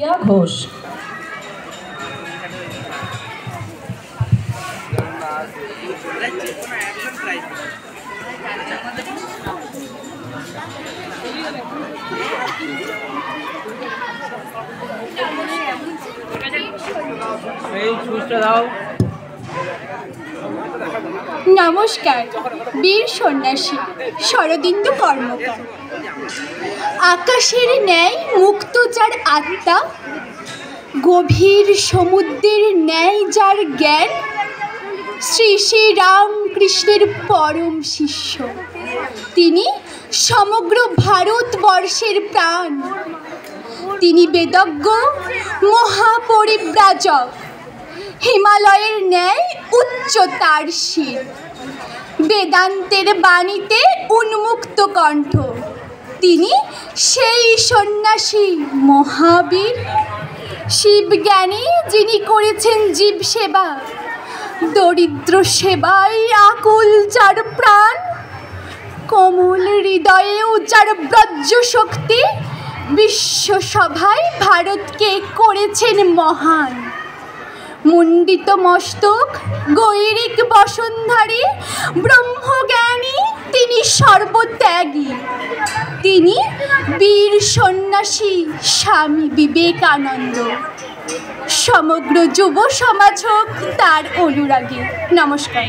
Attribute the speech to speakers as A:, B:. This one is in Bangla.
A: ঘোষ।
B: নমস্কার। বীর সন্ন্যাসী শরদিন্দু কর্মকার। আকাশের ন্যায় মুক্ত যার আত্মা, গভীর সমুদ্রের ন্যায় যার জ্ঞান, শ্রী শ্রী রামকৃষ্ণের পরম শিষ্য। তিনি সমগ্র ভারতবর্ষের প্রাণ। তিনি বেদজ্ঞ, মহাপরিব্রাজক, হিমালয়ের ন্যায় উচ্চতার শির, বেদান্তের বাণীতে উন্মুক্ত কণ্ঠ। তিনি সেই সন্ন্যাসী মহাবীর, শিবজ্ঞানী যিনি করেছেন জীব সেবা, দরিদ্র সেবায় আকুল যার প্রাণ, কোমল হৃদয়েও যার ব্রজ শক্তি, বিশ্বসভায় ভারতকে করেছেন মহান। মুণ্ডিত মস্তক, গৈরিক বসনধারী, ব্রহ্মজ্ঞানী তিনি সর্বত্যাগী। তিনি বীর সন্ন্যাসী স্বামী বিবেকানন্দ। সমগ্র যুব সমাজ হোক তার অনুরাগী। নমস্কার।